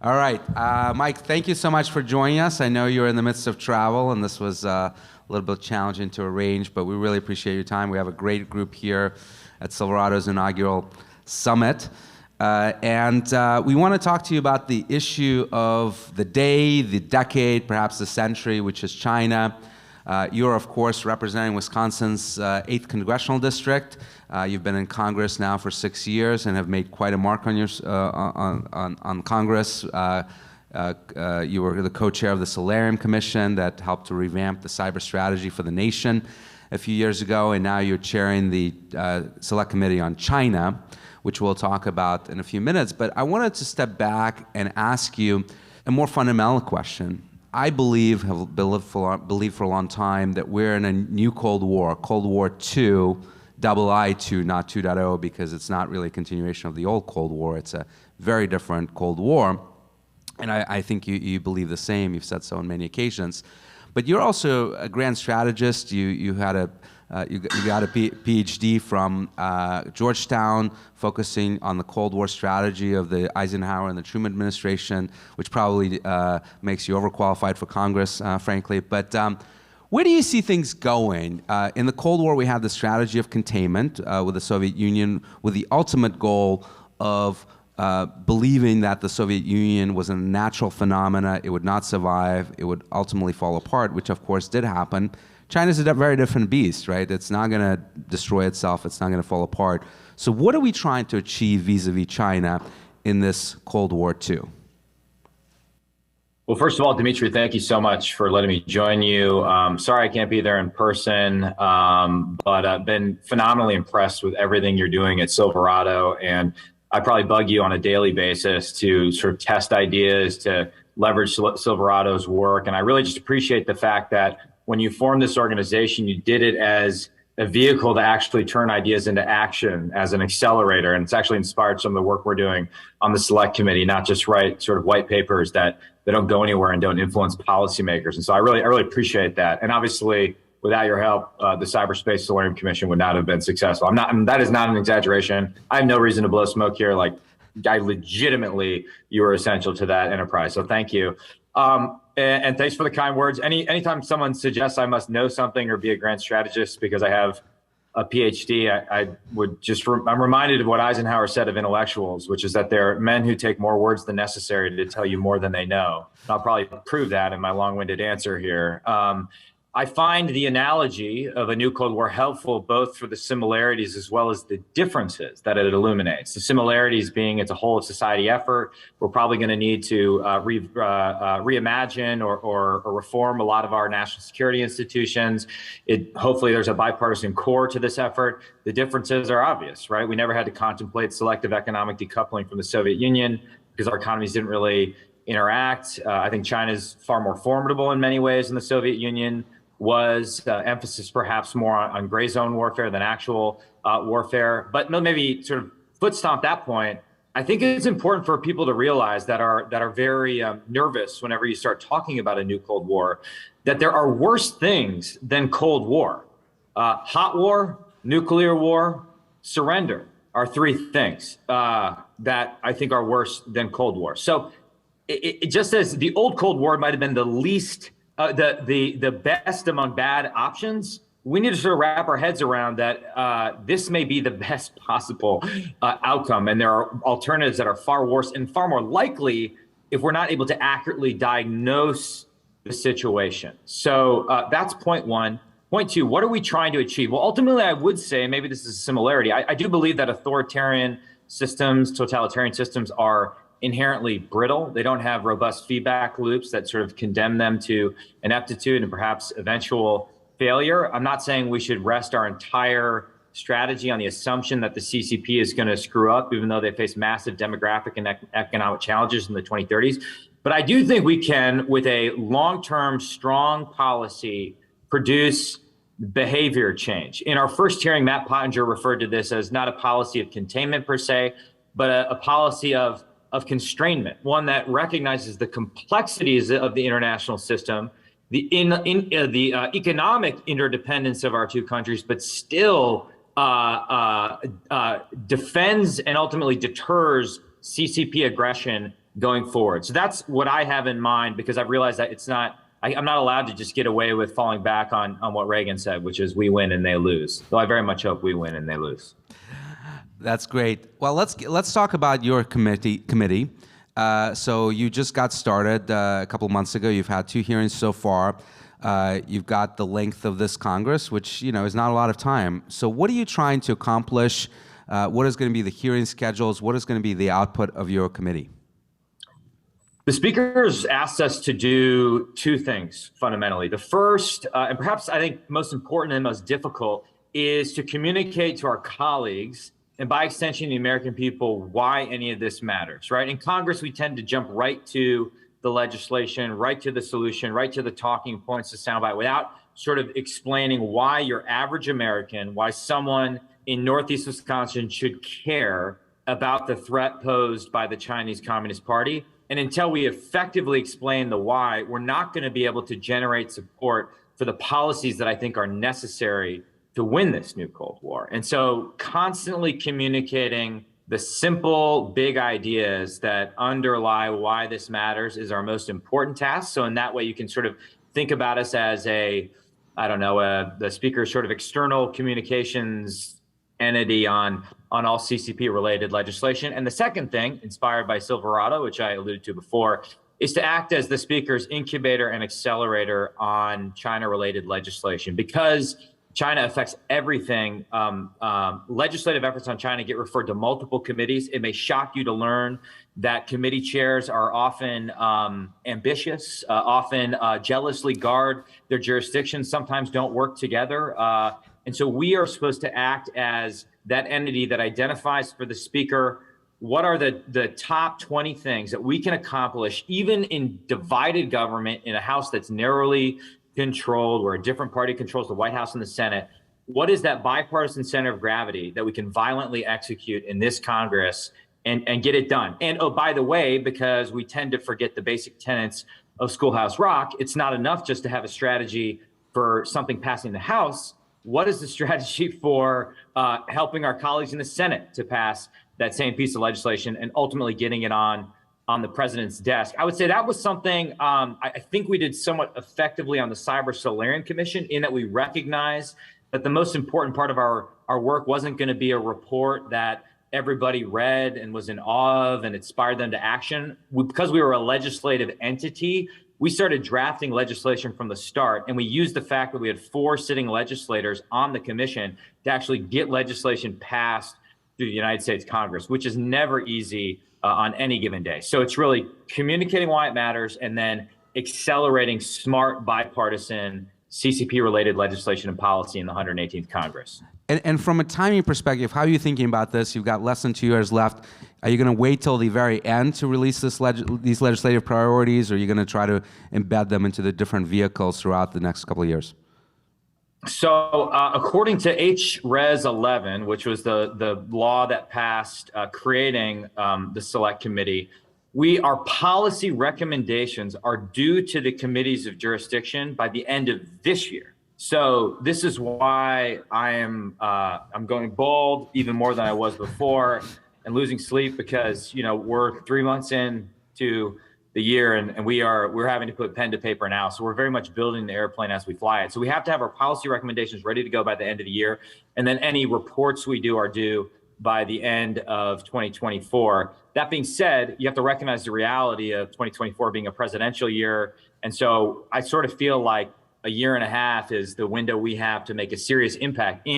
All right, Mike, thank you so much for joining us. I know you're in the midst of travel, and this was a little bit challenging to arrange, but we really appreciate your time. We have a great group here at Silverado's inaugural summit. We want to talk to you about the issue of the day, the decade, perhaps the century, which is China. You're, of course, representing Wisconsin's 8th Congressional District. You've been in Congress now for 6 years and have made quite a mark on your on Congress. You were the co-chair of the Solarium Commission that helped to revamp the cyber strategy for the nation a few years ago, and now you're chairing the Select Committee on China, which we'll talk about in a few minutes. But I wanted to step back and ask you a more fundamental question. I believe for a long time that we're in a new Cold War, Cold War II, II, not 2.0, because it's not really a continuation of the old Cold War. It's a very different Cold War. And I think you believe the same. You've said so on many occasions. But you're also a grand strategist. You got a PhD from Georgetown, focusing on the Cold War strategy of the Eisenhower and the Truman administration, which probably makes you overqualified for Congress, frankly. But where do you see things going? In the Cold War, we had the strategy of containment with the Soviet Union, with the ultimate goal of believing that the Soviet Union was a natural phenomena, it would not survive, it would ultimately fall apart, which of course did happen. China's a very different beast, right? It's not going to destroy itself. It's not going to fall apart. So what are we trying to achieve vis-a-vis China in this Cold War II? Well, first of all, Dmitry, thank you so much for letting me join you. Sorry I can't be there in person, but I've been phenomenally impressed with everything you're doing at Silverado. And I probably bug you on a daily basis to sort of test ideas, to leverage Silverado's work. And I really just appreciate the fact that when you formed this organization, you did it as a vehicle to actually turn ideas into action, as an accelerator. And it's actually inspired some of the work we're doing on the Select Committee, not just write sort of white papers that they don't go anywhere and don't influence policymakers. And so I really appreciate that. And obviously, without your help, the Cyberspace Solarium Commission would not have been successful. That is not an exaggeration. I have no reason to blow smoke here. Like, you were essential to that enterprise. So thank you. And thanks for the kind words. Anytime someone suggests I must know something or be a grand strategist because I have a PhD, I'm reminded of what Eisenhower said of intellectuals, which is that they're men who take more words than necessary to tell you more than they know. And I'll probably prove that in my long-winded answer here. I find the analogy of a new Cold War helpful both for the similarities as well as the differences that it illuminates. The similarities being it's a whole of society effort. We're probably going to need to reimagine or reform a lot of our national security institutions. Hopefully there's a bipartisan core to this effort. The differences are obvious, right? We never had to contemplate selective economic decoupling from the Soviet Union because our economies didn't really interact. I think China's far more formidable in many ways than the Soviet Union was, emphasis perhaps more on gray zone warfare than actual warfare. But maybe sort of foot stomp that point, I think it's important for people to realize that are very nervous whenever you start talking about a new Cold War, that there are worse things than Cold War. Hot war, nuclear war, surrender are three things that I think are worse than Cold War. So it just as the old Cold War might have been the least the best among bad options, we need to sort of wrap our heads around that this may be the best possible outcome. And there are alternatives that are far worse and far more likely if we're not able to accurately diagnose the situation. So that's point one. Point two, what are we trying to achieve? Well, ultimately, I would say, maybe this is a similarity. I do believe that authoritarian systems, totalitarian systems are inherently brittle. They don't have robust feedback loops that sort of condemn them to ineptitude and perhaps eventual failure. I'm not saying we should rest our entire strategy on the assumption that the CCP is going to screw up, even though they face massive demographic and economic challenges in the 2030s. But I do think we can, with a long-term, strong policy, produce behavior change. In our first hearing, Matt Pottinger referred to this as not a policy of containment per se, but a policy of constrainment, one that recognizes the complexities of the international system, the economic interdependence of our two countries, but still defends and ultimately deters CCP aggression going forward. So that's what I have in mind, because I've realized that I'm not allowed to just get away with falling back on what Reagan said, which is we win and they lose. Though I very much hope we win and they lose. That's great. Well, let's talk about your committee. So you just got started a couple of months ago. You've had 2 hearings so far. You've got the length of this Congress, which is not a lot of time. So what are you trying to accomplish? What is going to be the hearing schedules? What is going to be the output of your committee? The speakers asked us to do 2 things fundamentally. The first, and perhaps I think most important and most difficult, is to communicate to our colleagues, and by extension, the American people, why any of this matters, right? In Congress, we tend to jump right to the legislation, right to the solution, right to the talking points, the soundbite, without sort of explaining why your average American, why someone in Northeast Wisconsin should care about the threat posed by the Chinese Communist Party. And until we effectively explain the why, we're not going to be able to generate support for the policies that I think are necessary to win this new Cold War. And so constantly communicating the simple, big ideas that underlie why this matters is our most important task. So in that way, you can sort of think about us as the speaker's sort of external communications entity on all CCP related legislation. And the second thing, inspired by Silverado, which I alluded to before, is to act as the speaker's incubator and accelerator on China related legislation. Because China affects everything, legislative efforts on China get referred to multiple committees. It may shock you to learn that committee chairs are often ambitious, often jealously guard their jurisdictions, sometimes don't work together. And so we are supposed to act as that entity that identifies for the speaker what are the top 20 things that we can accomplish, even in divided government, in a House that's narrowly controlled, where a different party controls the White House and the Senate. What is that bipartisan center of gravity that we can violently execute in this Congress and get it done? And oh, by the way, because we tend to forget the basic tenets of Schoolhouse Rock, it's not enough just to have a strategy for something passing the House. What is the strategy for helping our colleagues in the Senate to pass that same piece of legislation and ultimately getting it on the president's desk? I would say that was something I think we did somewhat effectively on the Cyber Solarian Commission, in that we recognized that the most important part of our work wasn't going to be a report that everybody read and was in awe of and inspired them to action. Because we were a legislative entity, we started drafting legislation from the start, and we used the fact that we had 4 sitting legislators on the commission to actually get legislation passed through the United States Congress, which is never easy on any given day. So it's really communicating why it matters and then accelerating smart bipartisan CCP-related legislation and policy in the 118th Congress. And from a timing perspective, how are you thinking about this? You've got less than 2 years left. Are you going to wait till the very end to release these legislative priorities, or are you going to try to embed them into the different vehicles throughout the next couple of years? So according to H-Res 11, which was the law that passed creating the Select Committee, our policy recommendations are due to the committees of jurisdiction by the end of this year. So this is why I'm going bald even more than I was before and losing sleep, because we're 3 months into the year and we're having to put pen to paper now. So we're very much building the airplane as we fly it. So we have to have our policy recommendations ready to go by the end of the year, and then any reports we do are due by the end of 2024. That being said, you have to recognize the reality of 2024 being a presidential year, and so I sort of feel like a year and a half is the window we have to make a serious impact.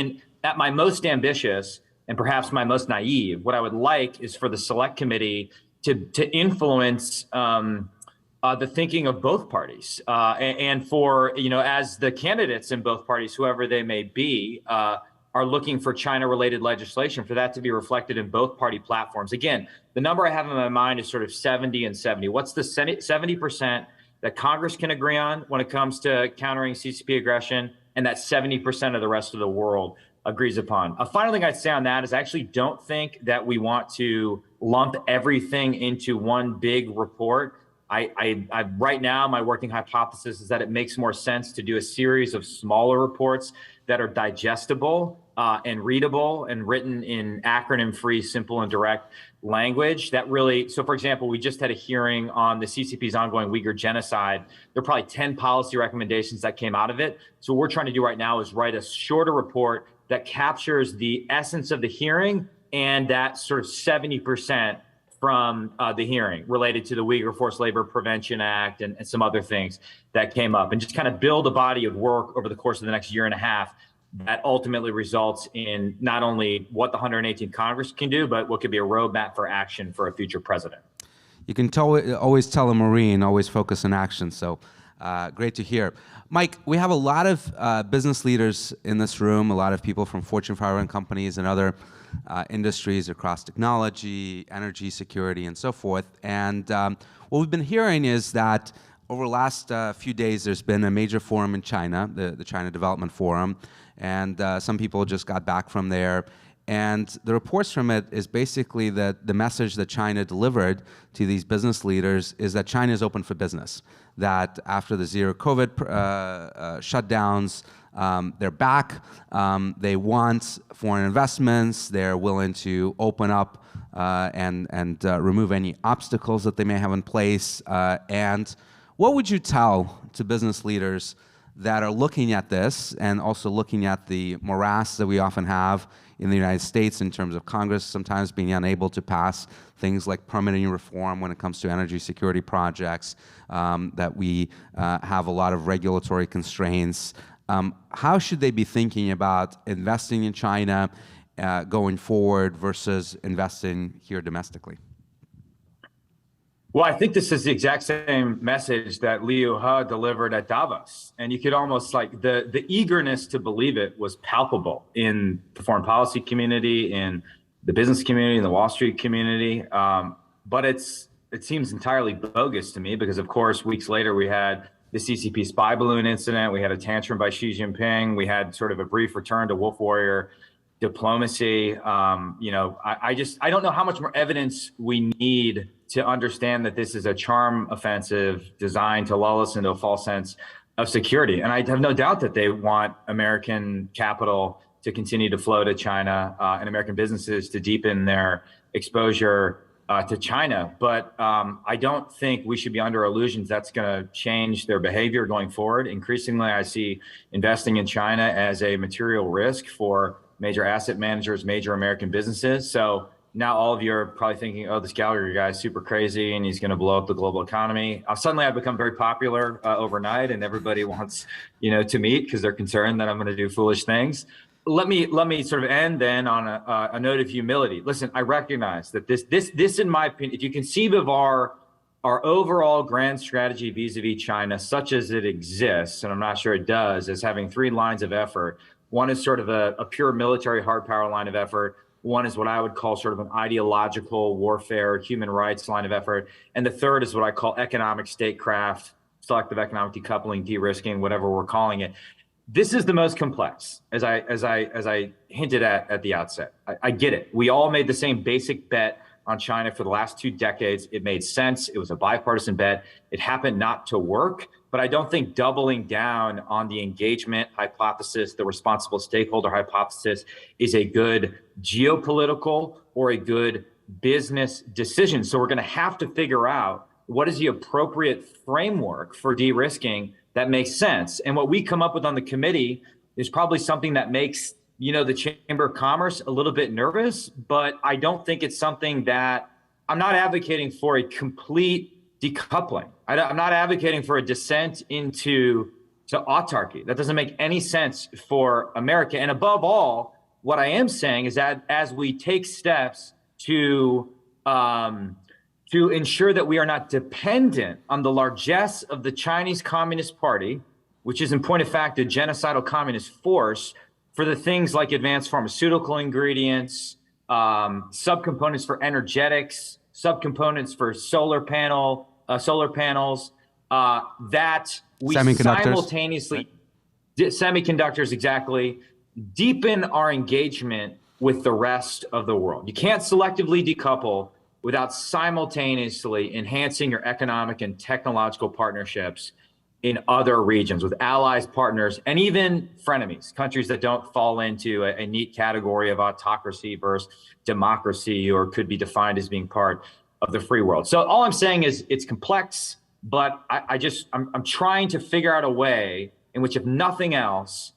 At my most ambitious and perhaps my most naive, what I would like is for the Select Committee to influence the thinking of both parties, and for, as the candidates in both parties, whoever they may be, are looking for China-related legislation, for that to be reflected in both party platforms. Again, the number I have in my mind is sort of 70 and 70. What's the 70% that Congress can agree on when it comes to countering CCP aggression, and that 70% of the rest of the world agrees upon? A final thing I'd say on that is I actually don't think that we want to lump everything into one big report. I right now, my working hypothesis is that it makes more sense to do a series of smaller reports that are digestible and readable and written in acronym-free, simple and direct language that really, so for example, we just had a hearing on the CCP's ongoing Uyghur genocide. There are probably 10 policy recommendations that came out of it. So what we're trying to do right now is write a shorter report that captures the essence of the hearing and that sort of 70% from the hearing related to the Uyghur Forced Labor Prevention Act and some other things that came up, and just kind of build a body of work over the course of the next year and a half that ultimately results in not only what the 118th Congress can do, but what could be a roadmap for action for a future president. You can always tell a Marine, always focus on action. So great to hear. Mike, we have a lot of business leaders in this room, a lot of people from Fortune 500 companies and other industries across technology, energy, security, and so forth. And what we've been hearing is that over the last few days, there's been a major forum in China, the China Development Forum, and some people just got back from there. And the reports from it is basically that the message that China delivered to these business leaders is that China is open for business, that after the zero COVID shutdowns, they're back. They want foreign investments. They're willing to open up and remove any obstacles that they may have in place. And what would you tell to business leaders that are looking at this and also looking at the morass that we often have in the United States in terms of Congress sometimes being unable to pass things like permitting reform when it comes to energy security projects, that we have a lot of regulatory constraints. How should they be thinking about investing in China going forward versus investing here domestically? Well, I think this is the exact same message that Liu He delivered at Davos. And you could almost like the eagerness to believe it was palpable in the foreign policy community, in the business community, in the Wall Street community. But it seems entirely bogus to me because, of course, weeks later we had the CCP spy balloon incident. We had a tantrum by Xi Jinping. We had sort of a brief return to wolf warrior diplomacy. I don't know how much more evidence we need to understand that this is a charm offensive designed to lull us into a false sense of security. And I have no doubt that they want American capital to continue to flow to China and American businesses to deepen their exposure to China. But I don't think we should be under illusions that's going to change their behavior going forward. Increasingly, I see investing in China as a material risk for major asset managers, major American businesses. So now all of you are probably thinking, oh, this Gallagher guy is super crazy and he's going to blow up the global economy. Suddenly I've become very popular overnight and everybody wants, to meet because they're concerned that I'm going to do foolish things. Let me sort of end then on a note of humility. Listen, I recognize that this in my opinion, if you conceive of our overall grand strategy vis-a-vis China, such as it exists, and I'm not sure it does, as having three lines of effort. One is sort of a pure military hard power line of effort. One is what I would call sort of an ideological warfare, human rights line of effort. And the third is what I call economic statecraft, selective economic decoupling, de-risking, whatever we're calling it. This is the most complex, as I hinted at the outset. I get it. We all made the same basic bet on China for the last 2 decades. It made sense. It was a bipartisan bet. It happened not to work. But I don't think doubling down on the engagement hypothesis, the responsible stakeholder hypothesis, is a good geopolitical or a good business decision. So we're going to have to figure out what is the appropriate framework for de-risking that makes sense. And what we come up with on the committee is probably something that makes, the Chamber of Commerce a little bit nervous, but I don't think it's something that I'm not advocating for a complete decoupling. I'm not advocating for a descent into autarky. That doesn't make any sense for America. And above all, what I am saying is that as we take steps to ensure that we are not dependent on the largesse of the Chinese Communist Party, which is in point of fact a genocidal communist force, for the things like advanced pharmaceutical ingredients, subcomponents for energetics, subcomponents for solar panels, that we simultaneously, semiconductors exactly, deepen our engagement with the rest of the world. You can't selectively decouple without simultaneously enhancing your economic and technological partnerships in other regions with allies, partners, and even frenemies, countries that don't fall into a neat category of autocracy versus democracy, or could be defined as being part of the free world. So all I'm saying is it's complex, but I'm trying to figure out a way in which, if nothing else,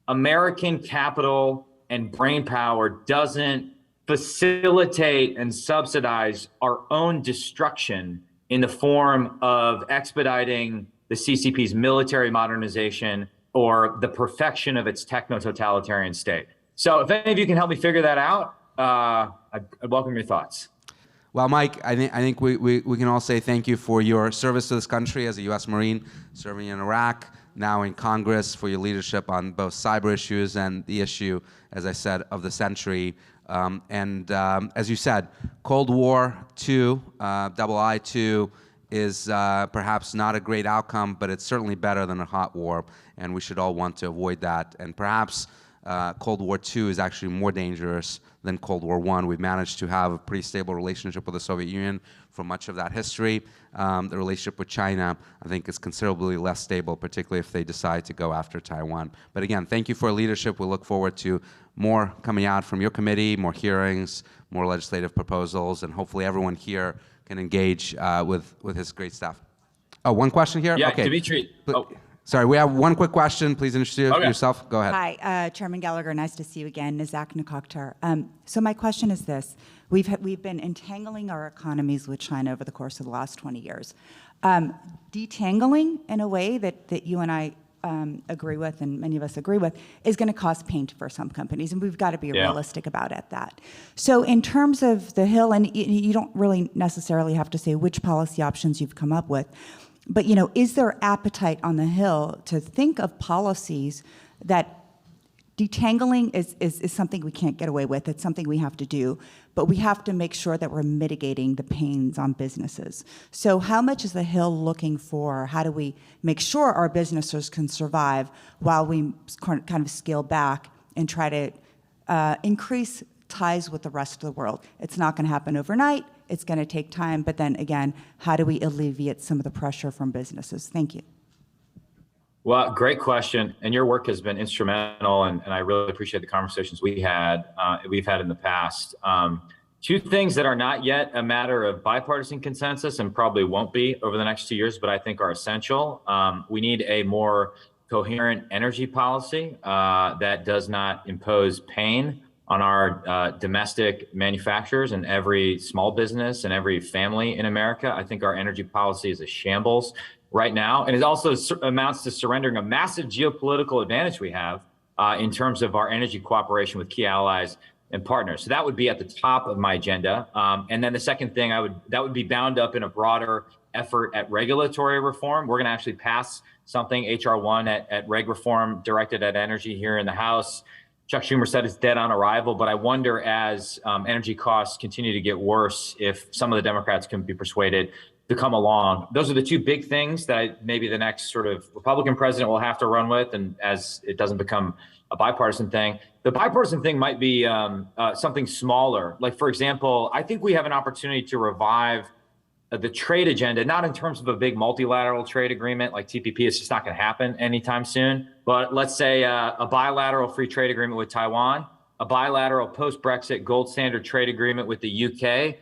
American capital and brain power doesn't facilitate and subsidize our own destruction in the form of expediting the CCP's military modernization or the perfection of its techno-totalitarian state. So if any of you can help me figure that out, I'd welcome your thoughts. Well, Mike, I think we can all say thank you for your service to this country as a U.S. Marine serving in Iraq, now in Congress, for your leadership on both cyber issues and the issue, as I said, of the century. As you said, Cold War II, II, is perhaps not a great outcome, but it's certainly better than a hot war, and we should all want to avoid that. And perhaps Cold War II is actually more dangerous than Cold War I. We've managed to have a pretty stable relationship with the Soviet Union for much of that history. The relationship with China, I think, is considerably less stable, particularly if they decide to go after Taiwan. But again, thank you for your leadership. We look forward to more coming out from your committee, more hearings, more legislative proposals, and hopefully everyone here can engage with his great staff. Oh, one question here? Yeah, okay. Dimitri. Sorry, we have one quick question. Please introduce yourself. Go ahead. Hi, Chairman Gallagher. Nice to see you again. Nizak Nikokhtar. So my question is this. We've been entangling our economies with China over the course of the last 20 years. Detangling in a way that you and I agree with, and many of us agree with, is going to cause pain for some companies, and we've got to be realistic about that. So in terms of the Hill, and you don't really necessarily have to say which policy options you've come up with, but is there appetite on the Hill to think of policies that detangling is something we can't get away with. It's something we have to do, but we have to make sure that we're mitigating the pains on businesses. So how much is the Hill looking for? How do we make sure our businesses can survive while we kind of scale back and try to increase ties with the rest of the world? It's not going to happen overnight. It's going to take time. But then again, how do we alleviate some of the pressure from businesses? Thank you. Well, great question. And your work has been instrumental, and I really appreciate the conversations we've had in the past. Two things that are not yet a matter of bipartisan consensus and probably won't be over the next 2 years, but I think are essential. We need a more coherent energy policy that does not impose pain on our domestic manufacturers and every small business and every family in America. I think our energy policy is a shambles right now, and it also amounts to surrendering a massive geopolitical advantage we have in terms of our energy cooperation with key allies and partners. So that would be at the top of my agenda. And then the second thing that would be bound up in a broader effort at regulatory reform. We're going to actually pass something, HR 1 at reg reform directed at energy here in the House. Chuck Schumer said it's dead on arrival, but I wonder, as energy costs continue to get worse, if some of the Democrats can be persuaded to come along. Those are the two big things that maybe the next sort of Republican president will have to run with, and as it doesn't become a bipartisan thing. The bipartisan thing might be something smaller. Like, for example, I think we have an opportunity to revive the trade agenda, not in terms of a big multilateral trade agreement like TPP. It's just not going to happen anytime soon. But let's say a bilateral free trade agreement with Taiwan, a bilateral post-Brexit gold standard trade agreement with the UK.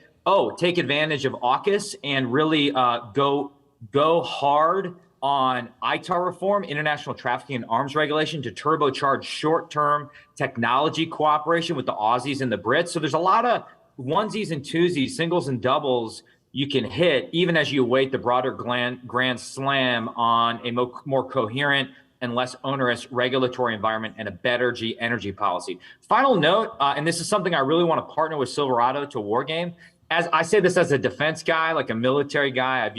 Take advantage of AUKUS and really go hard on ITAR reform, international trafficking and arms regulation, to turbocharge short-term technology cooperation with the Aussies and the Brits. So there's a lot of onesies and twosies, singles and doubles you can hit, even as you await the broader grand slam on a more coherent and less onerous regulatory environment and a better energy policy. Final note, and this is something I really want to partner with Silverado to wargame. As I say this as a defense guy, like a military guy,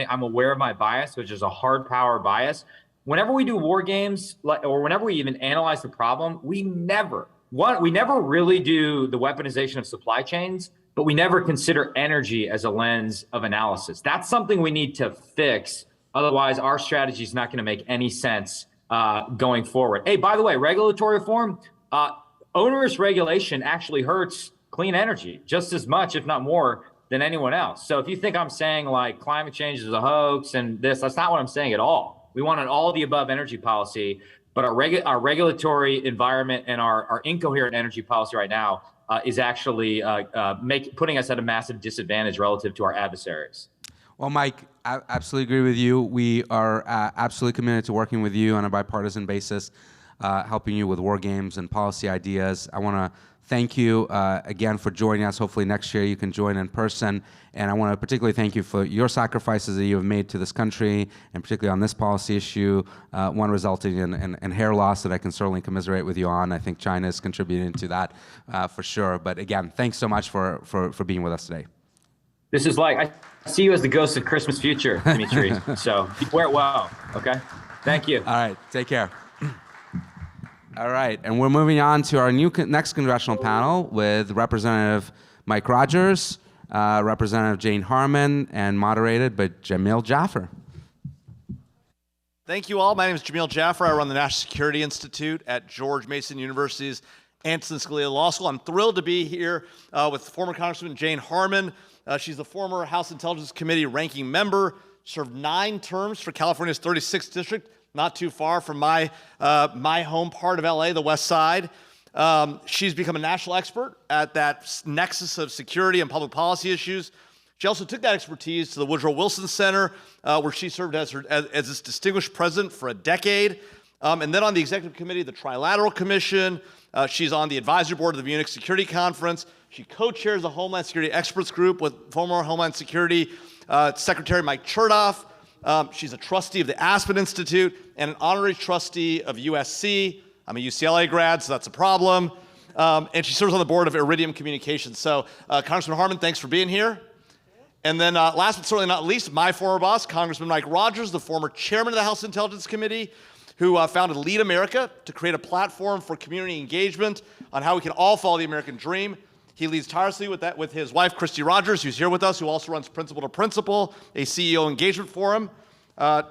I'm aware of my bias, which is a hard power bias. Whenever we do war games, or whenever we even analyze the problem, we never really do the weaponization of supply chains, but we never consider energy as a lens of analysis. That's something we need to fix. Otherwise, our strategy is not going to make any sense going forward. Hey, by the way, regulatory reform, onerous regulation actually hurts clean energy just as much, if not more, than anyone else. So if you think I'm saying like climate change is a hoax and that's not what I'm saying at all. We want an all-of-the-above energy policy, but our regulatory environment and our incoherent energy policy right now is actually putting us at a massive disadvantage relative to our adversaries. Well, Mike, I absolutely agree with you. We are absolutely committed to working with you on a bipartisan basis, helping you with war games and policy ideas. I want to thank you again for joining us. Hopefully next year you can join in person. And I want to particularly thank you for your sacrifices that you have made to this country, and particularly on this policy issue, one resulting in hair loss that I can certainly commiserate with you on. I think China is contributing to that for sure. But again, thanks so much for being with us today. This is like, I see you as the ghost of Christmas future, Dimitri. So wear it well, okay? Thank you. All right, take care. All right, and we're moving on to our next congressional panel with Representative Mike Rogers, Representative Jane Harman, and moderated by Jamil Jaffer. Thank you all. My name is Jamil Jaffer. I run the National Security Institute at George Mason University's Antonin Scalia Law School. I'm thrilled to be here with former Congresswoman Jane Harman. She's the former House Intelligence Committee ranking member, served 9 terms for California's 36th district, not too far from my home part of LA, the West Side. She's become a national expert at that nexus of security and public policy issues. She also took that expertise to the Woodrow Wilson Center, where she served as its distinguished president for a decade. And then on the executive committee of the Trilateral Commission. She's on the advisory board of the Munich Security Conference. She co-chairs the Homeland Security Experts Group with former Homeland Security Secretary Mike Chertoff. She's a trustee of the Aspen Institute and an honorary trustee of USC. I'm a UCLA grad, so that's a problem. And she serves on the board of Iridium Communications. So, Congressman Harman, thanks for being here. And then last but certainly not least, my former boss, Congressman Mike Rogers, the former chairman of the House Intelligence Committee, who founded Lead America to create a platform for community engagement on how we can all follow the American dream. He leads tirelessly with his wife, Christy Rogers, who's here with us, who also runs Principal to Principal, a CEO engagement forum.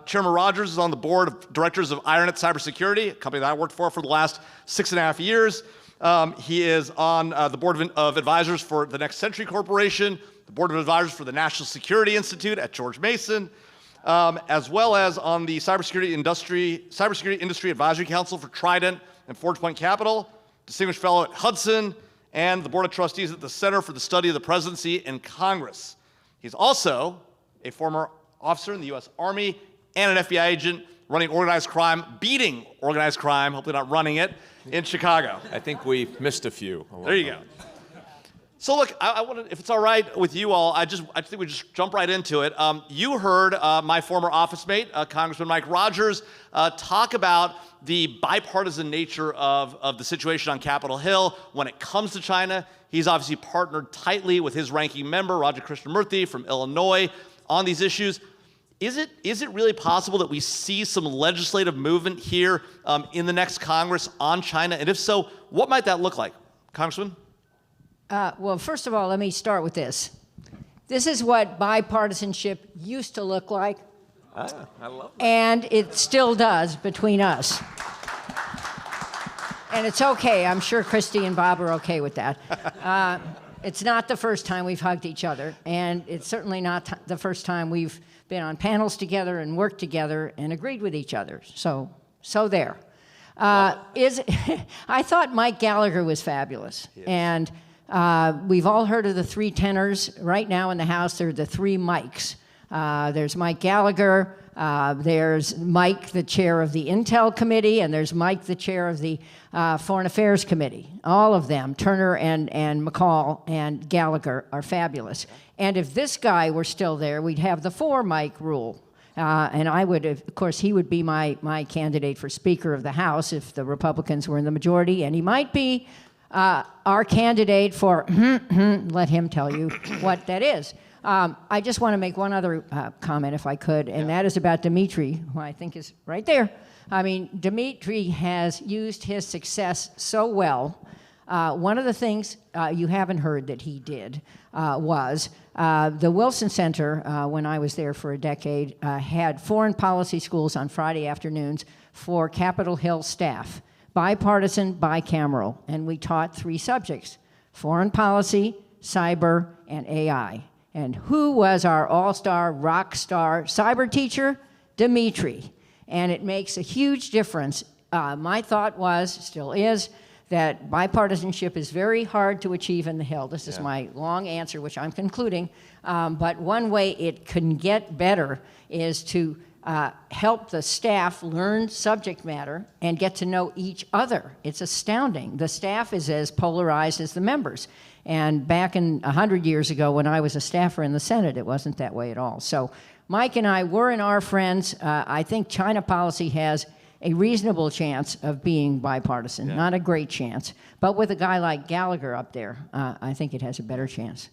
Chairman Rogers is on the board of directors of IronNet Cybersecurity, a company that I worked for the last 6.5 years. He is on the board of advisors for the Next Century Corporation, the board of advisors for the National Security Institute at George Mason, as well as on the Cybersecurity Industry Advisory Council for Trident and Forge Point Capital, distinguished fellow at Hudson, and the board of trustees at the Center for the Study of the Presidency and Congress. He's also a former officer in the U.S. Army and an FBI agent running organized crime, beating organized crime, hopefully not running it, in Chicago. I think we missed a few. There you go. So look, I want to, if it's all right with you all, I think we just jump right into it. You heard my former office mate, Congressman Mike Rogers, talk about the bipartisan nature of the situation on Capitol Hill when it comes to China. He's obviously partnered tightly with his ranking member, Raja Krishnamurthy from Illinois, on these issues. Is it really possible that we see some legislative movement here in the next Congress on China? And if so, what might that look like? Congressman? Well, first of all, let me start with this. This is what bipartisanship used to look like. I love that. And it still does between us. And it's okay. I'm sure Christy and Bob are okay with that. It's not the first time we've hugged each other, and it's certainly not the first time we've been on panels together and worked together and agreed with each other. So there. I thought Mike Gallagher was fabulous. Yes. And we've all heard of the 3 tenors. Right now in the House, there are the 3 Mikes. There's Mike Gallagher, there's Mike, the chair of the Intel Committee, and there's Mike, the chair of the Foreign Affairs Committee. All of them, Turner and McCall and Gallagher, are fabulous. And if this guy were still there, we'd have the 4 Mike rule. And I would, of course, he would be my candidate for Speaker of the House if the Republicans were in the majority, and he might be our candidate for, let him tell you what that is. I just want to make one other comment, if I could, and that is about Dimitri, who I think is right there. I mean, Dimitri has used his success so well. One of the things you haven't heard that he did was the Wilson Center, when I was there for a decade, had foreign policy schools on Friday afternoons for Capitol Hill staff, bipartisan, bicameral, and we taught 3 subjects: foreign policy, cyber, and AI. And who was our all-star, rock star cyber teacher? Dimitri. And it makes a huge difference. My thought was, still is, that bipartisanship is very hard to achieve in the Hill. This is my long answer, which I'm concluding. But one way it can get better is to help the staff learn subject matter and get to know each other. It's astounding. The staff is as polarized as the members. And back in 100 years ago, when I was a staffer in the Senate, it wasn't that way at all. So Mike and I were and are friends. I think China policy has a reasonable chance of being bipartisan, not a great chance. But with a guy like Gallagher up there, I think it has a better chance.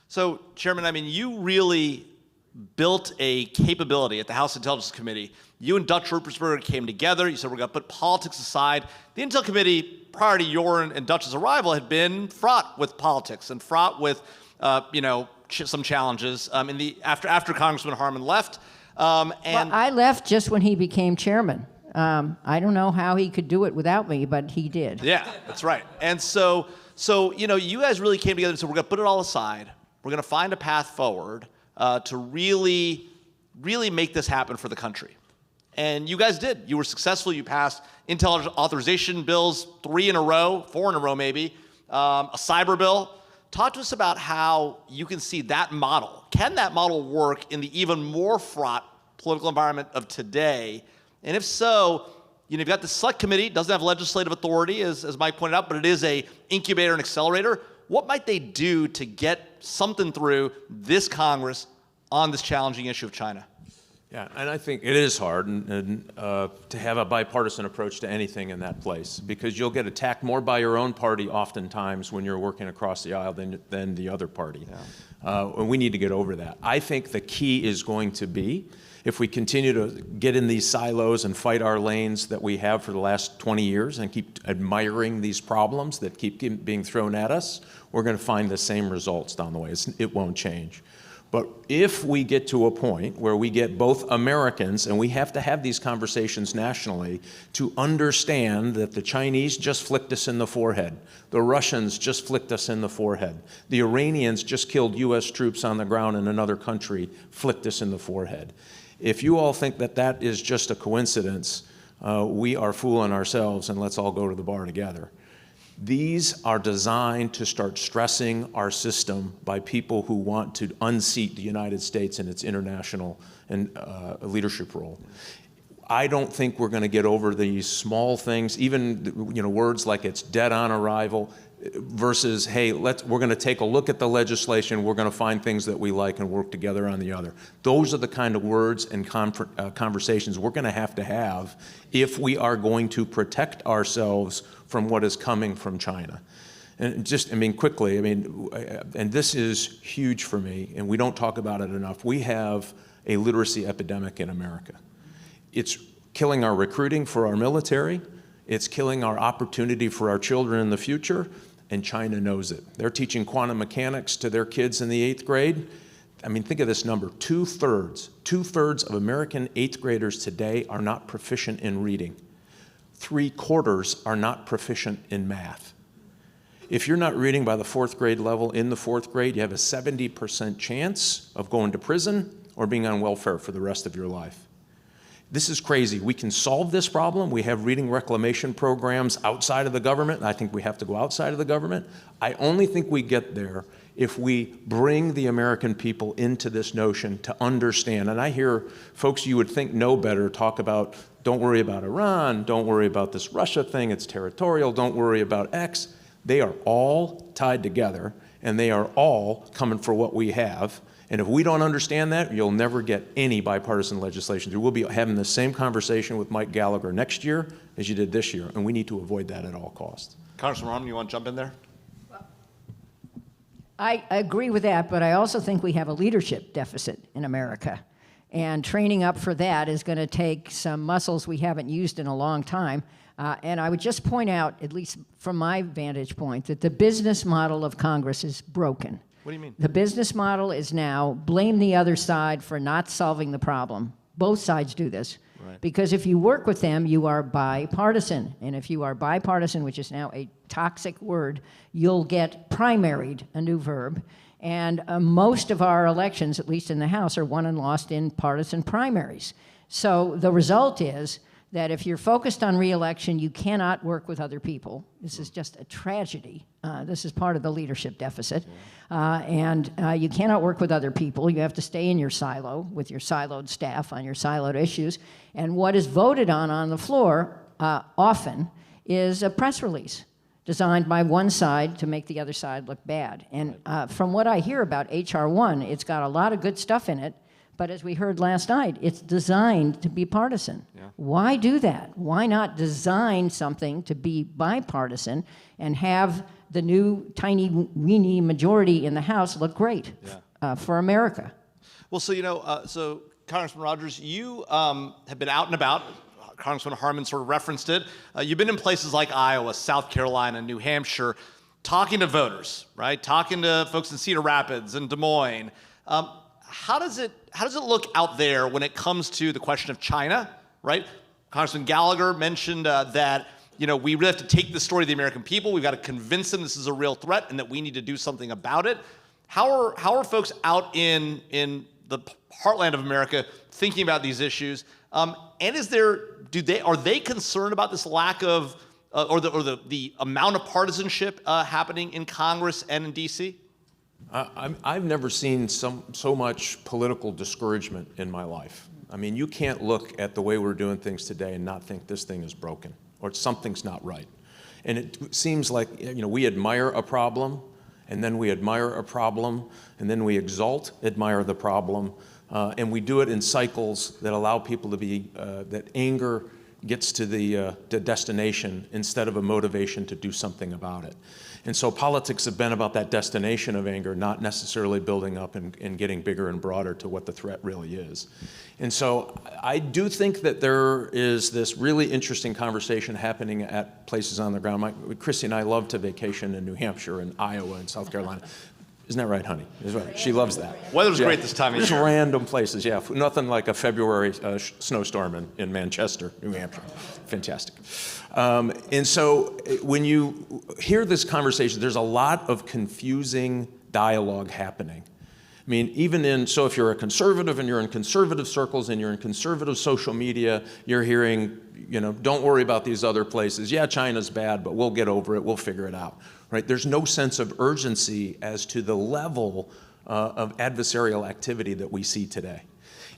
So, Chairman, I mean, you really built a capability at the House Intelligence Committee. You and Dutch Ruppersberger came together. You said, we're going to put politics aside. The Intel Committee, prior to your and Dutch's arrival, had been fraught with politics and fraught with, some challenges after Congressman Harman left. Well, I left just when he became chairman. I don't know how he could do it without me, but he did. Yeah, that's right. And so you guys really came together and said, we're going to put it all aside. We're going to find a path forward to really, really make this happen for the country. And you guys did. You were successful. You passed intelligence authorization bills 4 in a row maybe, a cyber bill. Talk to us about how you can see that model. Can that model work in the even more fraught political environment of today? And if so, you've got the select committee, doesn't have legislative authority, as Mike pointed out, but it is a incubator and accelerator. What might they do to get something through this Congress on this challenging issue of China? Yeah, and I think it is hard to have a bipartisan approach to anything in that place, because you'll get attacked more by your own party oftentimes when you're working across the aisle than the other party. And we need to get over that. I think the key is going to be, if we continue to get in these silos and fight our lanes that we have for the last 20 years and keep admiring these problems that keep being thrown at us, we're going to find the same results down the way. It won't change. But if we get to a point where we get both Americans, and we have to have these conversations nationally, to understand that the Chinese just flicked us in the forehead, the Russians just flicked us in the forehead, the Iranians just killed U.S. troops on the ground in another country, flicked us in the forehead. If you all think that that is just a coincidence, we are fooling ourselves, and let's all go to the bar together. These are designed to start stressing our system by people who want to unseat the United States in its international and leadership role. I don't think we're going to get over these small things, even words like it's dead on arrival versus, hey, we're going to take a look at the legislation, we're going to find things that we like and work together on the other. Those are the kind of words and conversations we're going to have if we are going to protect ourselves from what is coming from China. And quickly, and this is huge for me, and we don't talk about it enough. We have a literacy epidemic in America. It's killing our recruiting for our military. It's killing our opportunity for our children in the future, and China knows it. They're teaching quantum mechanics to their kids in the 8th grade. Think of this number, 2/3 of American 8th graders today are not proficient in reading. 3/4 are not proficient in math. If you're not reading by the 4th grade level in the 4th grade, you have a 70% chance of going to prison or being on welfare for the rest of your life. This is crazy. We can solve this problem. We have reading reclamation programs outside of the government. I think we have to go outside of the government. I only think we get there if we bring the American people into this notion to understand. And I hear folks you would think know better talk about, don't worry about Iran, don't worry about this Russia thing, it's territorial, don't worry about X. They are all tied together, and they are all coming for what we have. And if we don't understand that, you'll never get any bipartisan legislation through. We'll be having the same conversation with Mike Gallagher next year as you did this year, and we need to avoid that at all costs. Congressman Harman, you want to jump in there? I agree with that, but I also think we have a leadership deficit in America. And training up for that is going to take some muscles we haven't used in a long time. And I would just point out, at least from my vantage point, that the business model of Congress is broken. What do you mean? The business model is now blame the other side for not solving the problem. Both sides do this. Right. Because if you work with them, you are bipartisan. And if you are bipartisan, which is now a toxic word, you'll get primaried, a new verb. And most of our elections, at least in the House, are won and lost in partisan primaries. So the result is that if you're focused on re-election, you cannot work with other people. This is just a tragedy. This is part of the leadership deficit. You cannot work with other people. You have to stay in your silo with your siloed staff on your siloed issues. And what is voted on the floor often is a press release designed by one side to make the other side look bad. And from what I hear about H.R. 1, it's got a lot of good stuff in it, but as we heard last night, it's designed to be partisan. Yeah. Why do that? Why not design something to be bipartisan and have the new tiny weeny majority in the House look great for America? Well, so Congressman Rogers, you have been out and about. Congressman Harman sort of referenced it. You've been in places like Iowa, South Carolina, New Hampshire, talking to voters, right? Talking to folks in Cedar Rapids and Des Moines. How does it look out there when it comes to the question of China, right? Congressman Gallagher mentioned that we really have to take the story of the American people. We've got to convince them this is a real threat and that we need to do something about it. How are folks out in the heartland of America thinking about these issues? And are they concerned about this lack of or the amount of partisanship happening in Congress and in D.C.? I've never seen so much political discouragement in my life. I mean, you can't look at the way we're doing things today and not think this thing is broken or something's not right. And it seems like we admire a problem, and then we admire a problem, and then we admire the problem, and we do it in cycles that allow people to be that anger gets to the destination instead of a motivation to do something about it. And so politics have been about that destination of anger, not necessarily building up and getting bigger and broader to what the threat really is. And so I do think that there is this really interesting conversation happening at places on the ground. Chrissy and I love to vacation in New Hampshire and Iowa and South Carolina. Isn't that right, honey? Is right. She loves that. Weather's great this time of year. Just random places, yeah. Nothing like a February snowstorm in Manchester, New Hampshire. Fantastic. And so when you hear this conversation, there's a lot of confusing dialogue happening. I mean, so if you're a conservative and you're in conservative circles and you're in conservative social media, you're hearing, don't worry about these other places. Yeah, China's bad, but we'll get over it. We'll figure it out, right? There's no sense of urgency as to the level of adversarial activity that we see today.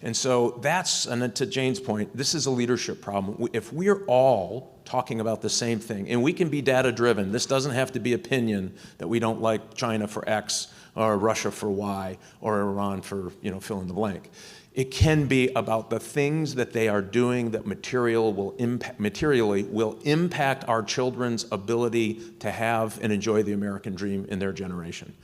And so and then to Jane's point, this is a leadership problem. If we're all talking about the same thing, and we can be data-driven, this doesn't have to be opinion that we don't like China for X or Russia for Y or Iran for, fill in the blank. It can be about the things that they are doing that materially will impact our children's ability to have and enjoy the American dream in their generation.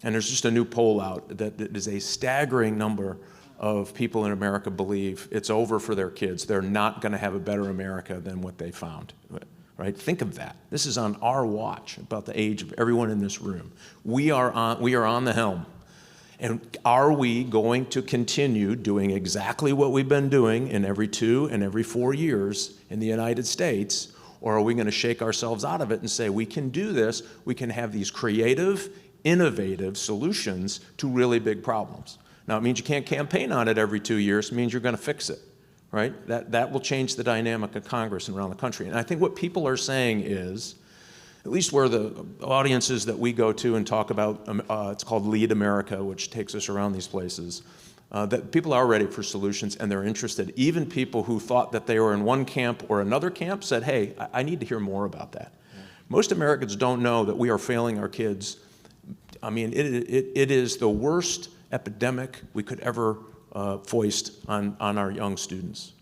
And there's just a new poll out that is a staggering number of people in America believe it's over for their kids. They're not going to have a better America than what they found, right? Think of that. This is on our watch, about the age of everyone in this room. We are on the helm. And are we going to continue doing exactly what we've been doing in every 2 and every 4 years in the United States? Or are we going to shake ourselves out of it and say, we can do this, we can have these creative, innovative solutions to really big problems? Now, it means you can't campaign on it every 2 years. It means you're going to fix it, right? That will change the dynamic of Congress and around the country. And I think what people are saying is, at least where the audiences that we go to and talk about, it's called Lead America, which takes us around these places, that people are ready for solutions and they're interested. Even people who thought that they were in one camp or another camp said, hey, I need to hear more about that. Yeah. Most Americans don't know that we are failing our kids. I mean, it is the worst epidemic we could ever foist on our young students.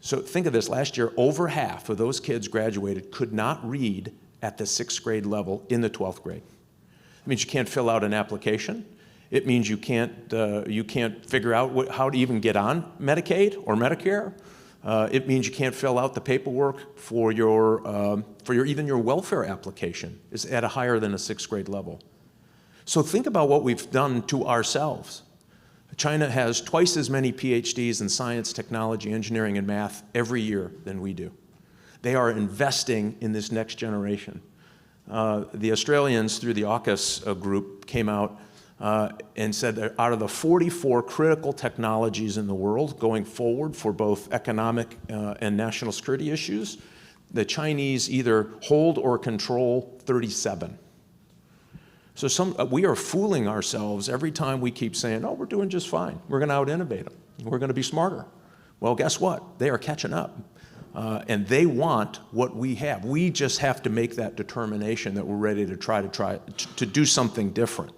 So think of this, last year, over half of those kids graduated could not read at the 6th grade level in the 12th grade. It means you can't fill out an application. It means you can't figure out how to even get on Medicaid or Medicare. It means you can't fill out the paperwork for even your welfare application is at a higher than a 6th grade level. So think about what we've done to ourselves. China has twice as many PhDs in science, technology, engineering, and math every year than we do. They are investing in this next generation. The Australians, through the AUKUS group, came out and said that out of the 44 critical technologies in the world going forward for both economic and national security issues, the Chinese either hold or control 37. So we are fooling ourselves every time we keep saying, oh, we're doing just fine. We're going to out-innovate them. We're going to be smarter. Well, guess what? They are catching up. And they want what we have. We just have to make that determination that we're ready to try to do something different,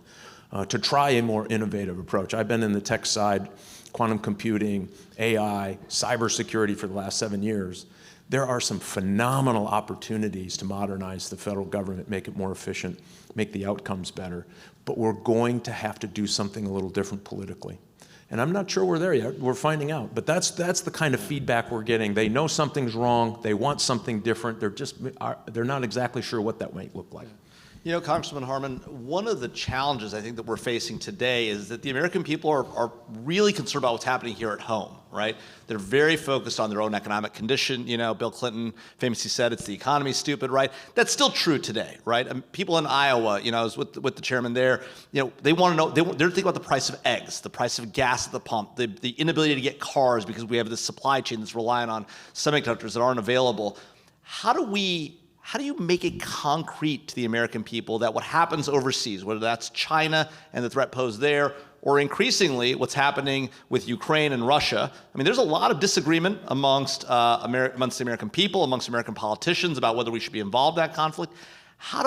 to try a more innovative approach. I've been in the tech side, quantum computing, AI, cybersecurity for the last 7 years. There are some phenomenal opportunities to modernize the federal government, make it more efficient, make the outcomes better. But we're going to have to do something a little different politically. And I'm not sure we're there yet. We're finding out. But that's the kind of feedback we're getting. They know something's wrong. They want something different. They're not exactly sure what that might look like. You know, Congressman Harman, one of the challenges I think that we're facing today is that the American people are really concerned about what's happening here at home, right? They're very focused on their own economic condition. You know, Bill Clinton famously said, it's the economy, stupid, right? That's still true today, right? People in Iowa, you know, I was with the chairman there, you know, they want to know, they're thinking about the price of eggs, the price of gas at the pump, the inability to get cars because we have this supply chain that's relying on semiconductors that aren't available. How do you make it concrete to the American people that what happens overseas, whether that's China and the threat posed there, or increasingly what's happening with Ukraine and Russia? I mean, there's a lot of disagreement amongst the American people, amongst American politicians about whether we should be involved in that conflict. How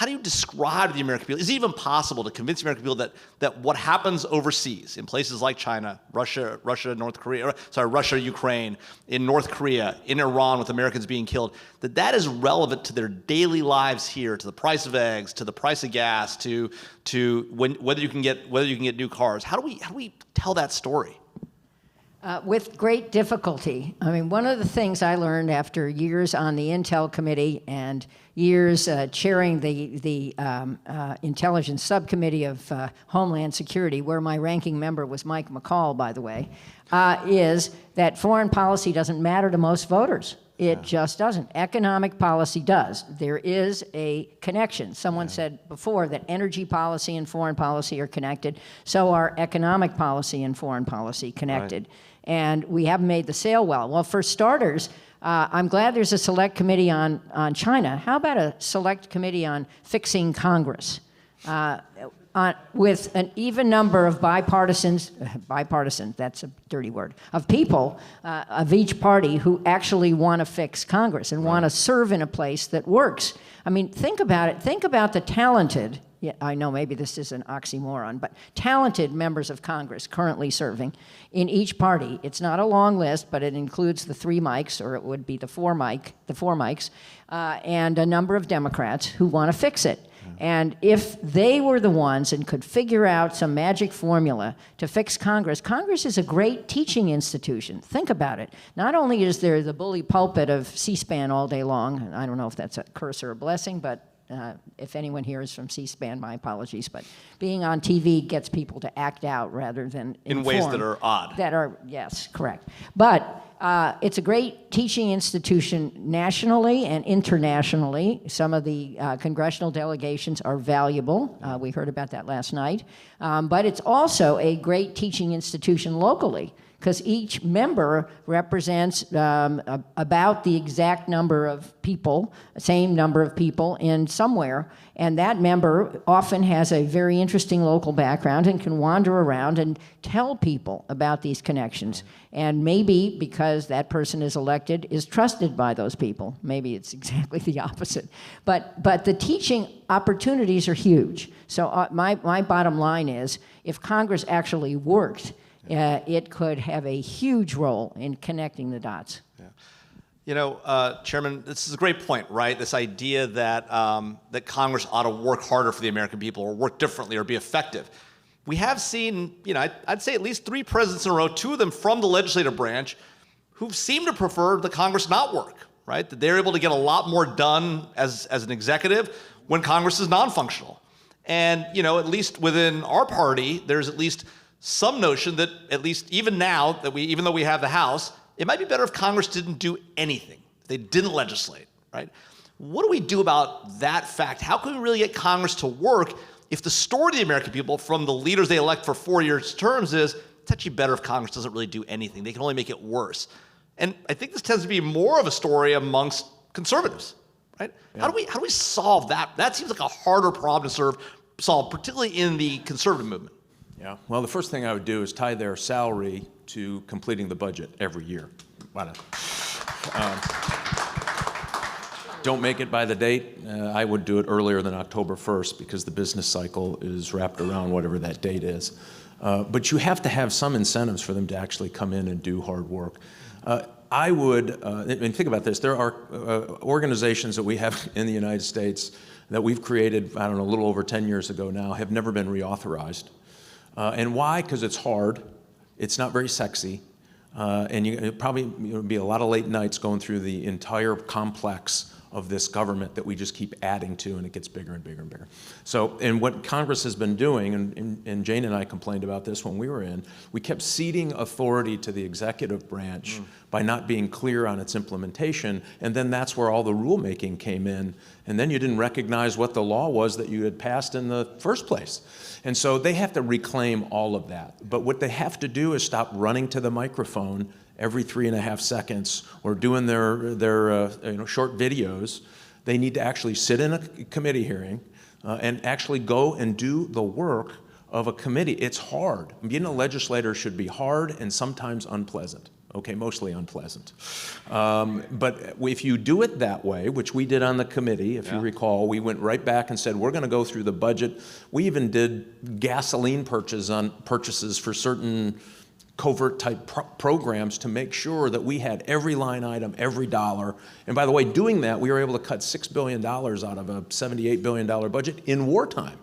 do you describe to the American people? Is it even possible to convince the American people that what happens overseas in places like China, Russia, Ukraine, in North Korea, in Iran with Americans being killed, that is relevant to their daily lives here, to the price of eggs, to the price of gas, to whether you can get new cars? How do we tell that story? With great difficulty. I mean, one of the things I learned after years on the Intel Committee and years chairing the Intelligence Subcommittee of Homeland Security, where my ranking member was Mike McCall, by the way, is that foreign policy doesn't matter to most voters. It just doesn't. Economic policy does. There is a connection. Someone said before that energy policy and foreign policy are connected. So are economic policy and foreign policy connected. Right. And we haven't made the sale well. Well, for starters, I'm glad there's a select committee on China. How about a select committee on fixing Congress? With an even number of bipartisan, that's a dirty word, of people of each party who actually want to fix Congress and want to serve in a place that works. I mean, think about it. Think about the talented, I know maybe this is an oxymoron, but talented members of Congress currently serving in each party. It's not a long list, but it includes the 3 Mikes, or it would be the four Mikes, and a number of Democrats who want to fix it. And if they were the ones and could figure out some magic formula to fix Congress, Congress is a great teaching institution. Think about it. Not only is there the bully pulpit of C-SPAN all day long, I don't know if that's a curse or a blessing, but if anyone here is from C-SPAN, my apologies, but being on TV gets people to act out rather than in ways that are odd. Yes, correct. But it's a great teaching institution nationally and internationally. Some of the congressional delegations are valuable. We heard about that last night. But it's also a great teaching institution locally, because each member represents about the exact number of people, same number of people in somewhere, and that member often has a very interesting local background and can wander around and tell people about these connections. And maybe because that person is elected, is trusted by those people. Maybe it's exactly the opposite. But the teaching opportunities are huge. So my bottom line is, if Congress actually worked, it could have a huge role in connecting the dots. Yeah. You know, Chairman, this is a great point, right? This idea that that Congress ought to work harder for the American people, or work differently, or be effective. We have seen, you know, I'd say at least 3 presidents in a row, 2 of them from the legislative branch, who seem to prefer the Congress not work, right? That they're able to get a lot more done as an executive when Congress is non-functional. And, you know, at least within our party, there's at least some notion that, at least even now, that even though we have the House, it might be better if Congress didn't do anything. They didn't legislate, right? What do we do about that fact? How can we really get Congress to work if the story of the American people from the leaders they elect for 4-year terms is, it's actually better if Congress doesn't really do anything. They can only make it worse. And I think this tends to be more of a story amongst conservatives, right? Yeah. How do we solve that? That seems like a harder problem to solve, particularly in the conservative movement. Yeah. Well, the first thing I would do is tie their salary to completing the budget every year. Why not? Don't make it by the date. I would do it earlier than October 1st because the business cycle is wrapped around whatever that date is. But you have to have some incentives for them to actually come in and do hard work. I would, and think about this, there are organizations that we have in the United States that we've created, I don't know, a little over 10 years ago now, have never been reauthorized. And why? Because it's hard, it's not very sexy, and it probably be a lot of late nights going through the entire complex of this government that we just keep adding to, and it gets bigger and bigger and bigger. So, and what Congress has been doing, and Jane and I complained about this when we were in, we kept ceding authority to the executive branch by not being clear on its implementation, and then that's where all the rulemaking came in, and then you didn't recognize what the law was that you had passed in the first place. And so they have to reclaim all of that. But what they have to do is stop running to the microphone every 3.5 seconds or doing their short videos. They need to actually sit in a committee hearing and actually go and do the work of a committee. It's hard. Being a legislator should be hard and sometimes unpleasant. Okay, mostly unpleasant. But if you do it that way, which we did on the committee, if you recall, we went right back and said, we're going to go through the budget. We even did gasoline purchases for certain covert type programs to make sure that we had every line item, every dollar. And by the way, doing that, we were able to cut $6 billion out of a $78 billion budget in wartime,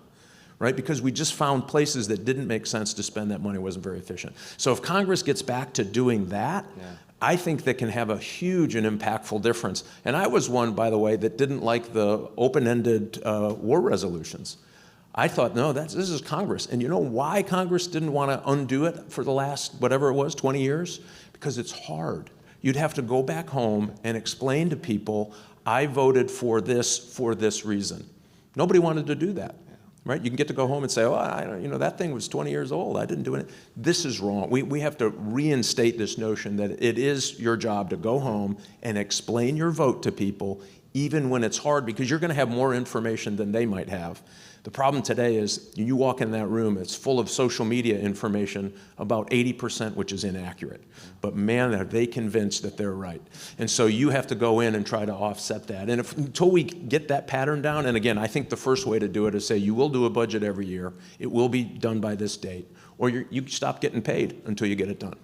right? Because we just found places that didn't make sense to spend that money, wasn't very efficient. So if Congress gets back to doing that, I think that can have a huge and impactful difference. And I was one, by the way, that didn't like the open-ended war resolutions. I thought, no, this is Congress. And you know why Congress didn't want to undo it for the last, whatever it was, 20 years? Because it's hard. You'd have to go back home and explain to people, I voted for this reason. Nobody wanted to do that, right? You can get to go home and say, oh, that thing was 20 years old. I didn't do it. This is wrong. We have to reinstate this notion that it is your job to go home and explain your vote to people, even when it's hard, because you're going to have more information than they might have. The problem today is you walk in that room, it's full of social media information, about 80% which is inaccurate. But man, are they convinced that they're right. And so you have to go in and try to offset that. And until we get that pattern down, and again, I think the first way to do it is say you will do a budget every year, it will be done by this date, or you stop getting paid until you get it done.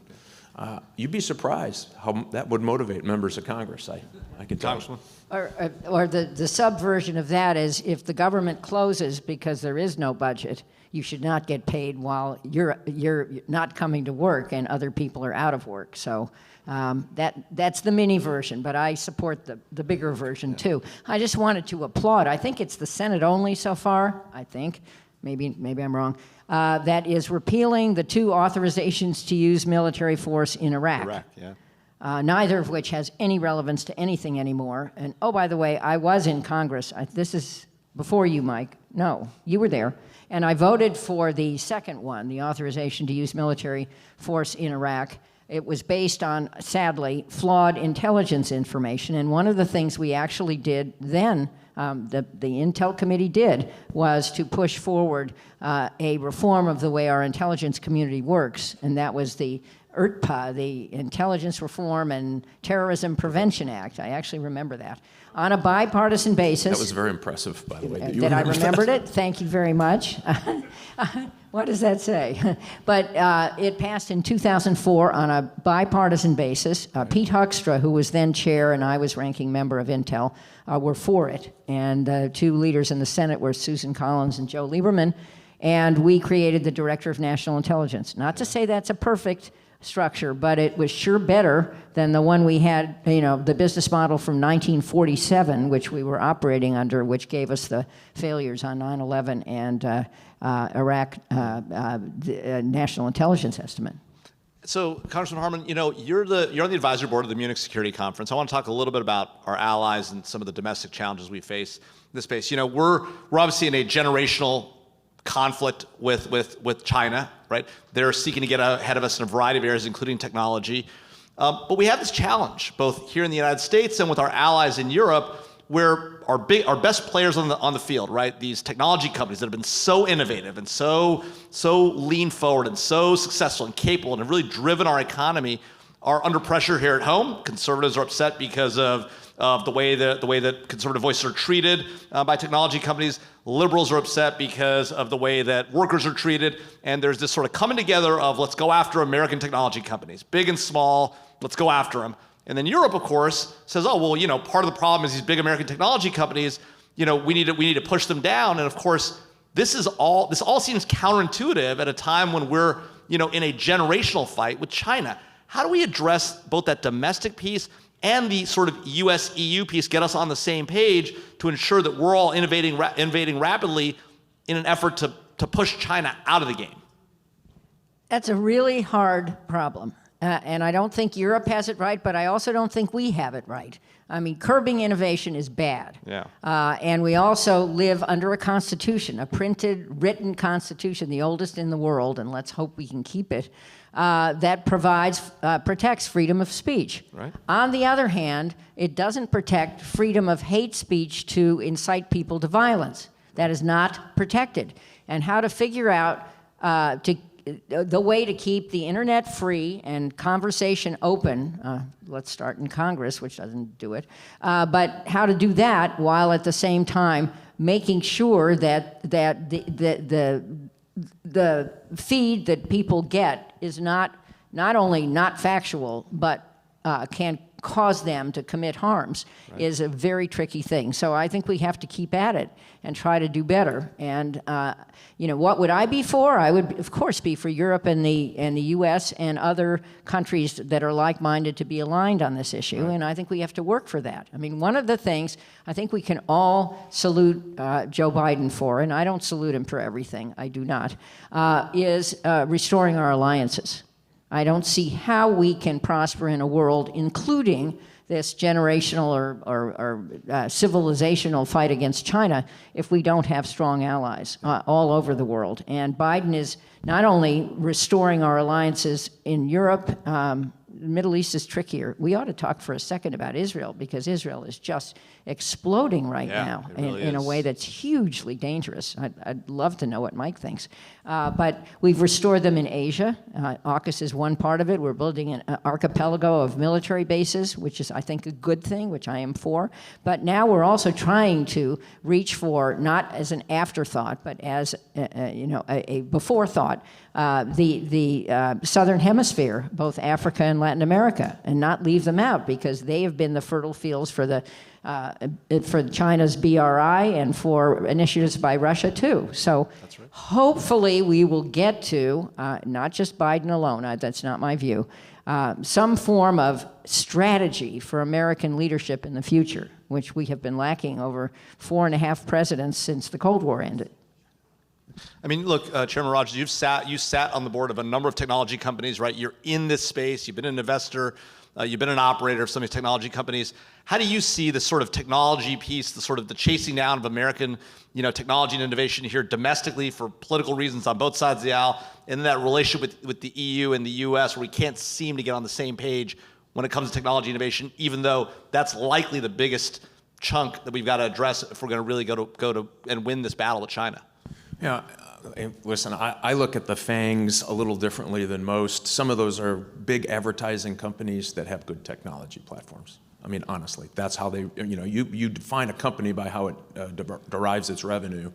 You'd be surprised how that would motivate members of Congress, I can tell you. Or the subversion of that is if the government closes because there is no budget, you should not get paid while you're not coming to work and other people are out of work. So that's the mini version, but I support the bigger version too. I just wanted to applaud. I think it's the Senate only so far, I think. Maybe I'm wrong. That is repealing the 2 authorizations to use military force in Iraq. Iraq, yeah. Neither of which has any relevance to anything anymore. And oh, by the way, I was in Congress. This is before you, Mike. No, you were there. And I voted for the second one, the authorization to use military force in Iraq. It was based on, sadly, flawed intelligence information. And one of the things we actually did then, the Intel Committee did, was to push forward a reform of the way our intelligence community works. And that was the IRTPA, the Intelligence Reform and Terrorism Prevention Act. I actually remember that. On a bipartisan basis. That was very impressive, by the way. That I remembered it. Thank you very much. What does that say? But it passed in 2004 on a bipartisan basis. Pete Huckstra, who was then chair, and I was ranking member of Intel, were for it. And 2 leaders in the Senate were Susan Collins and Joe Lieberman. And we created the Director of National Intelligence. Not to say that's a perfect structure, but it was sure better than the one we had, the business model from 1947, which we were operating under, which gave us the failures on 9/11 and Iraq National Intelligence Estimate. So, Congressman Harman, you're on the advisory board of the Munich Security Conference. I want to talk a little bit about our allies and some of the domestic challenges we face in this space. We're obviously in a generational conflict with China, right? They're seeking to get ahead of us in a variety of areas, including technology. But we have this challenge, both here in the United States and with our allies in Europe, where our best players on the field, right? These technology companies that have been so innovative and so lean forward and so successful and capable and have really driven our economy are under pressure here at home. Conservatives are upset because of the way that conservative voices are treated by technology companies. Liberals are upset because of the way that workers are treated. And there's this sort of coming together of let's go after American technology companies, big and small, let's go after them. And then Europe, of course, says, oh, well, part of the problem is these big American technology companies, we need to push them down. And of course, this all seems counterintuitive at a time when we're, in a generational fight with China. How do we address both that domestic piece and the sort of US-EU piece, get us on the same page to ensure that we're all innovating rapidly in an effort to push China out of the game? That's a really hard problem. And I don't think Europe has it right, but I also don't think we have it right. I mean, curbing innovation is bad. Yeah. And we also live under a constitution, a printed, written constitution, the oldest in the world, and let's hope we can keep it, that protects freedom of speech. Right. On the other hand, it doesn't protect freedom of hate speech to incite people to violence. That is not protected. And how to figure out the way to keep the internet free and conversation open, let's start in Congress, which doesn't do it, but how to do that while at the same time making sure that the feed that people get is not only not factual, but can cause them to commit harms, is a very tricky thing. So I think we have to keep at it and try to do better. And what would I be for? I would, of course, be for Europe and the U.S. and other countries that are like-minded to be aligned on this issue. And I think we have to work for that. I mean, one of the things I think we can all salute Joe Biden for, and I don't salute him for everything, I do not, is restoring our alliances. I don't see how we can prosper in a world, including this generational or civilizational fight against China, if we don't have strong allies all over the world. And Biden is not only restoring our alliances in Europe, the Middle East is trickier. We ought to talk for a second about Israel, because Israel is just exploding right now in a way that's hugely dangerous. I'd love to know what Mike thinks. But we've restored them in Asia. AUKUS is one part of it. We're building an archipelago of military bases, which is, I think, a good thing, which I am for. But now we're also trying to reach for, not as an afterthought, but as a before thought, the Southern Hemisphere, both Africa and Latin America, and not leave them out, because they have been the fertile fields for China's BRI and for initiatives by Russia too. So hopefully we will get to, not just Biden alone, that's not my view, some form of strategy for American leadership in the future, which we have been lacking over 4.5 presidents since the Cold War ended. I mean, look, Chairman Rogers, you sat on the board of a number of technology companies, right? You're in this space. You've been an investor. You've been an operator of some of these technology companies. How do you see the sort of technology piece, the chasing down of American, technology and innovation here domestically for political reasons on both sides of the aisle, and then that relationship with the EU and the US, where we can't seem to get on the same page when it comes to technology innovation, even though that's likely the biggest chunk that we've got to address if we're going to really go to and win this battle with China? Yeah, listen, I look at the FANGs a little differently than most. Some of those are big advertising companies that have good technology platforms. I mean, honestly, that's how they, you define a company by how it derives its revenue,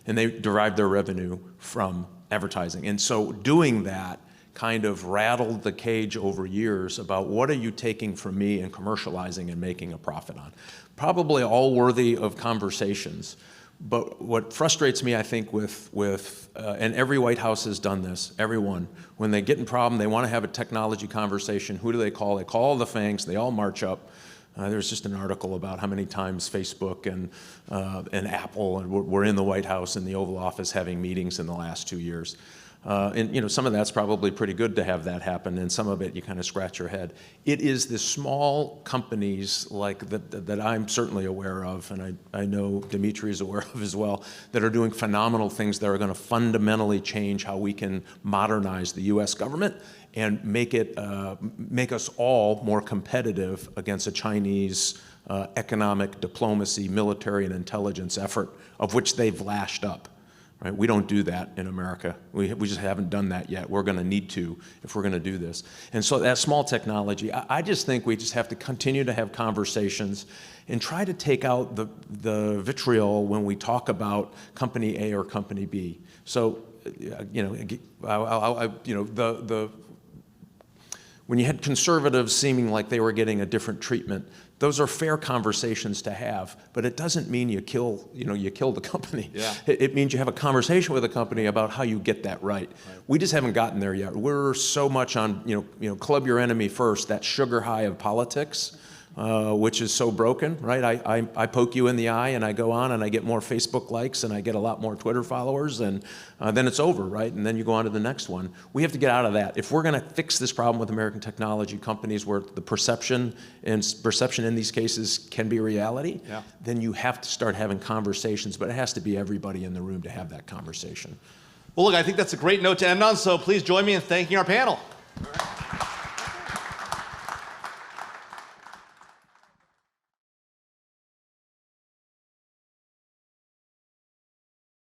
and they derive their revenue from advertising. And so doing that kind of rattled the cage over years about what are you taking from me and commercializing and making a profit on. Probably all worthy of conversations. But what frustrates me, I think, and every White House has done this, everyone, when they get in problem, they want to have a technology conversation. Who do they call? They call the FANGs. They all march up. There's just an article about how many times Facebook and Apple were in the White House and the Oval Office having meetings in the last 2 years. And some of that's probably pretty good to have that happen, and some of it you kind of scratch your head. It is the small companies like that I'm certainly aware of, and I know Dimitri is aware of as well, that are doing phenomenal things that are going to fundamentally change how we can modernize the U.S. government and make us all more competitive against a Chinese economic, diplomacy, military, and intelligence effort of which they've lashed up. Right? We don't do that in America. We just haven't done that yet. We're going to need to if we're going to do this. And so that small technology, I just think we just have to continue to have conversations and try to take out the vitriol when we talk about company A or company B. So, when you had conservatives seeming like they were getting a different treatment, those are fair conversations to have, but it doesn't mean you kill the company. Yeah. It means you have a conversation with a company about how you get that right. We just haven't gotten there yet. We're so much on, club your enemy first, that sugar high of politics, which is so broken, right? I poke you in the eye and I go on and I get more Facebook likes and I get a lot more Twitter followers, and then it's over, right? And then you go on to the next one. We have to get out of that. If we're going to fix this problem with American technology companies where the perception in these cases can be reality, then you have to start having conversations, but it has to be everybody in the room to have that conversation. Well, look, I think that's a great note to end on, so please join me in thanking our panel.